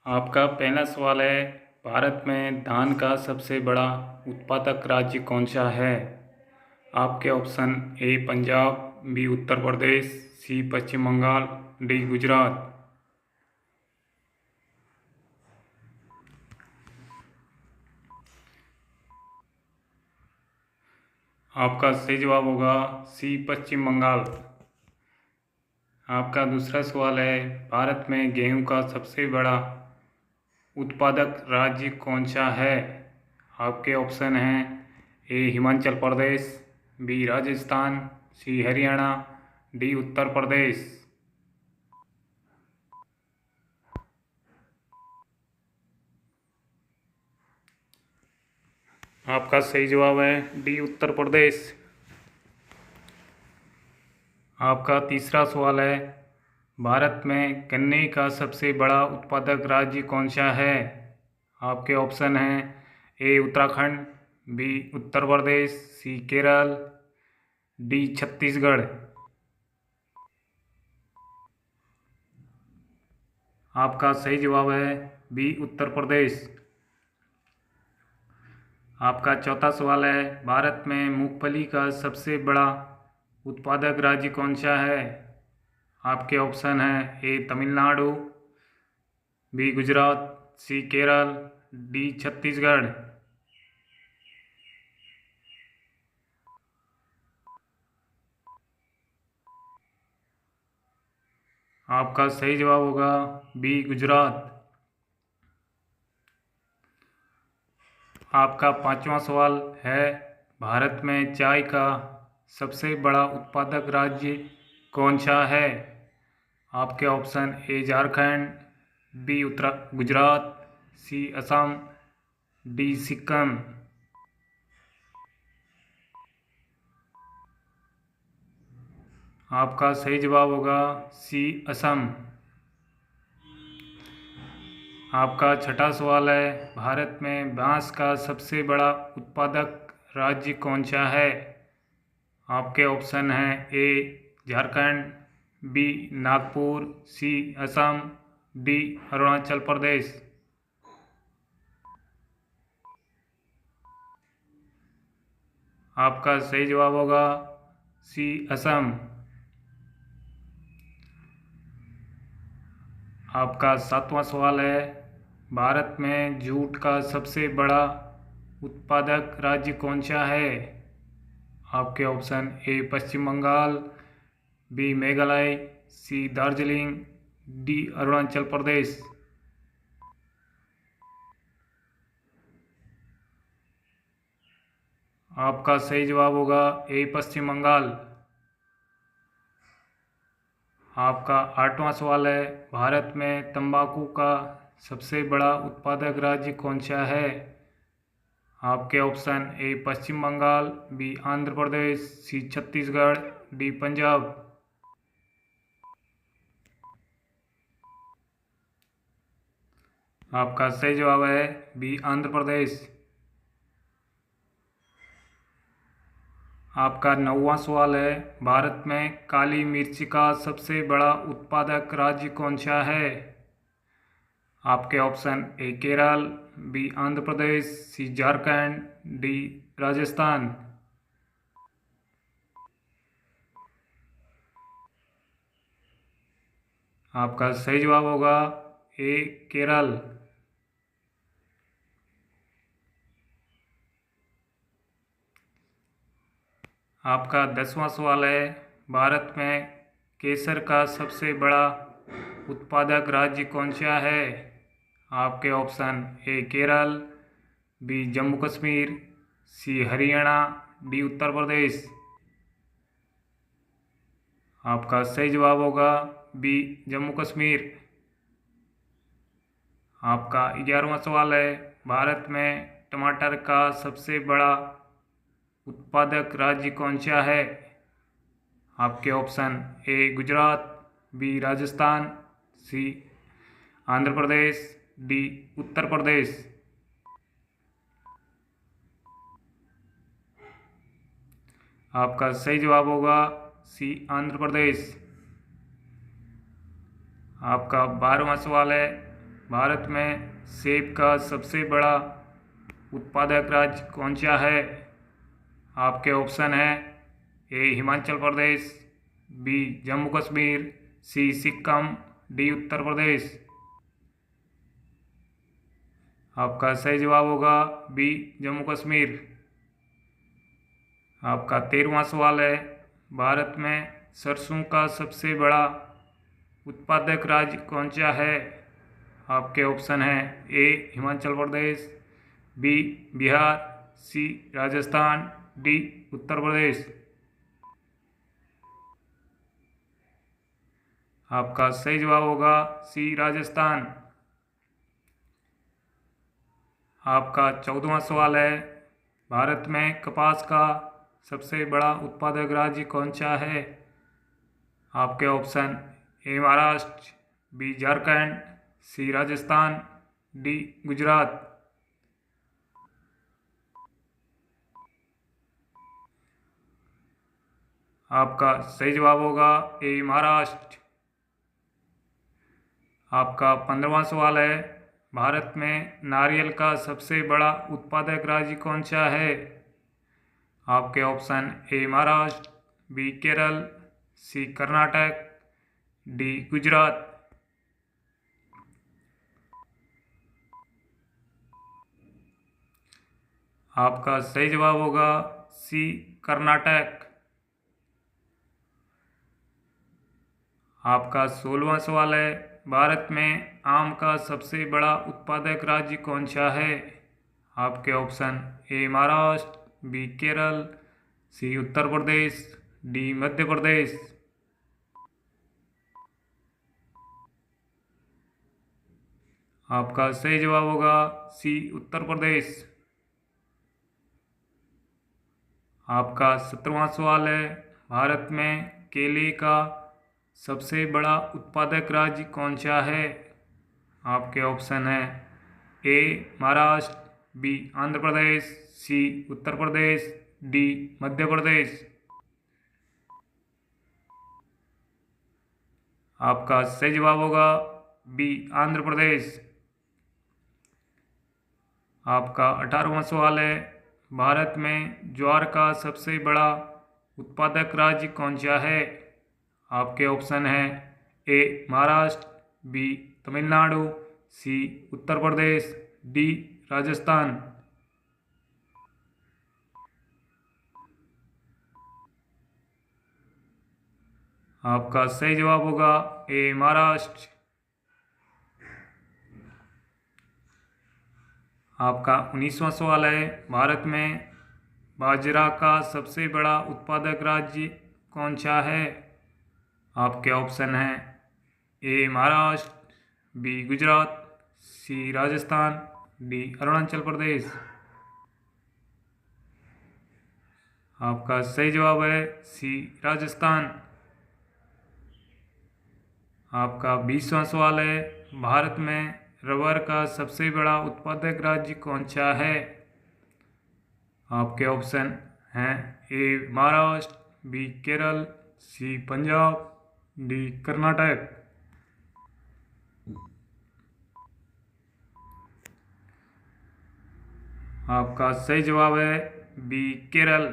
आपका पहला सवाल है, भारत में धान का सबसे बड़ा उत्पादक राज्य कौन सा है? आपके option A Punjab, B Uttar Pradesh, C Paschim Bangal, D Gujarat. आपका सही जवाब होगा सी पश्चिम बंगाल। आपका दूसरा सवाल है, भारत में गेहूं का सबसे बड़ा उत्पादक राज्य कौन सा है? आपके ऑप्शन हैं ए हिमाचल प्रदेश, बी राजस्थान, सी हरियाणा, डी उत्तर प्रदेश। आपका सही जवाब है डी उत्तर प्रदेश। आपका तीसरा सवाल है, भारत में गन्ने का सबसे बड़ा उत्पादक राज्य कौन सा है? आपके ऑप्शन हैं ए उत्तराखंड, बी उत्तर प्रदेश, सी केरल, डी छत्तीसगढ़। आपका सही जवाब है बी उत्तर प्रदेश। आपका चौथा सवाल है, भारत में मूंगफली का सबसे बड़ा उत्पादक राज्य कौन सा है? आपके ऑप्शन हैं ए तमिलनाडु, बी गुजरात, सी केरल, डी छत्तीसगढ़। आपका सही जवाब होगा बी गुजरात। आपका पांचवा सवाल है, भारत में चाय का सबसे बड़ा उत्पादक राज्य कौन सा है? आपके option A Jharkhand, B Uttar Gujarat, C Assam, D Sikkim. आपका सही जवाब होगा सी असम। आपका छठा सवाल है, भारत में बांस का सबसे बड़ा उत्पादक राज्य कौन सा है? आपके ऑप्शन हैं ए झारखंड, बी नागपुर, सी असम, डी अरुणाचल प्रदेश। आपका सही जवाब होगा सी असम। आपका सातवां सवाल है, भारत में जूट का सबसे बड़ा उत्पादक राज्य कौन सा है? आपके option A Paschim Bangal, B Meghalaya, C Darjeeling, D Arunachal Pradesh. आपका सही जवाब होगा ए पश्चिम बंगाल। आपका आठवां सवाल है, भारत में तंबाकू का सबसे बड़ा उत्पादक राज्य कौन सा है? आपके option A Paschim Bangal, B Andhra Pradesh, C Chhattisgarh, D Punjab. आपका सही जवाब है बी आंध्र प्रदेश। आपका नौवां सवाल है, भारत में काली मिर्च का सबसे बड़ा उत्पादक राज्य कौन सा है? आपके option A Kerala, B Andhra Pradesh, C Jharkhand, D Rajasthan. आपका सही जवाब होगा ए केरल। आपका 10वां सवाल है, भारत में केसर का सबसे बड़ा उत्पादक राज्य कौन सा है? आपके option A Kerala, B Jammu Kashmir, C Haryana, D Uttar Pradesh. आपका सही जवाब होगा बी जम्मू कश्मीर। आपका 11वां सवाल है, भारत में टमाटर का सबसे बड़ा उत्पादक राज्य कौन सा है? आपके option A Gujarat, B Rajasthan, C Andhra Pradesh, D Uttar Pradesh. आपका सही जवाब होगा सी आंध्र प्रदेश। आपका 12वां सवाल है, भारत में सेब का सबसे बड़ा उत्पादक राज्य कौन सा है? आपके ऑप्शन है ए हिमाचल प्रदेश, बी जम्मू कश्मीर, सी सिक्किम, डी उत्तर प्रदेश। आपका सही जवाब होगा बी जम्मू कश्मीर। आपका 13वां सवाल है, भारत में सरसों का सबसे बड़ा उत्पादक राज्य कौन सा है? आपके ऑप्शन है ए हिमाचल प्रदेश, बी बिहार, सी राजस्थान, डी उत्तर प्रदेश। आपका सही जवाब होगा सी राजस्थान। आपका 14वां सवाल है, भारत में कपास का सबसे बड़ा उत्पादक राज्य कौन सा है? आपके option A Maharashtra, B Jharkhand, C Rajasthan, D Gujarat. आपका सही जवाब होगा ए महाराष्ट्र। आपका 15वां सवाल है, भारत में नारियल का सबसे बड़ा उत्पादक राज्य कौन सा है? आपके option A Maharashtra, B Kerala, C Karnataka, D Gujarat. आपका सही जवाब होगा सी कर्नाटक। आपका 16वां सवाल है, भारत में आम का सबसे बड़ा उत्पादक राज्य कौन सा है? आपके option A Maharashtra, B Kerala, C Uttar Pradesh, D Madhya Pradesh. आपका सही जवाब होगा सी उत्तर प्रदेश। आपका 17वां सवाल है, भारत में केले का सबसे बड़ा उत्पादक राज्य कौन सा है? आपके ऑप्शन है ए महाराष्ट्र, बी आंध्र प्रदेश, सी उत्तर प्रदेश, डी मध्य प्रदेश। आपका सही जवाब होगा बी आंध्र प्रदेश। आपका 18वां सवाल है, भारत में ज्वार का सबसे बड़ा उत्पादक राज्य कौन सा है? आपके ऑप्शन है ए महाराष्ट्र, बी तमिलनाडु, सी उत्तर प्रदेश, डी राजस्थान। आपका सही जवाब होगा ए महाराष्ट्र। आपका 19वां सवाल है, भारत में बाजरा का सबसे बड़ा उत्पादक राज्य कौन सा है? आपके ऑप्शन हैं ए महाराष्ट्र, बी गुजरात, सी राजस्थान, डी अरुणाचल प्रदेश। आपका सही जवाब है सी राजस्थान। आपका 20वां सवाल है, भारत में रबर का सबसे बड़ा उत्पादक राज्य कौन सा है? आपके ऑप्शन हैं ए महाराष्ट्र, बी केरल, सी पंजाब, डी कर्नाटक। आपका सही जवाब है बी केरल।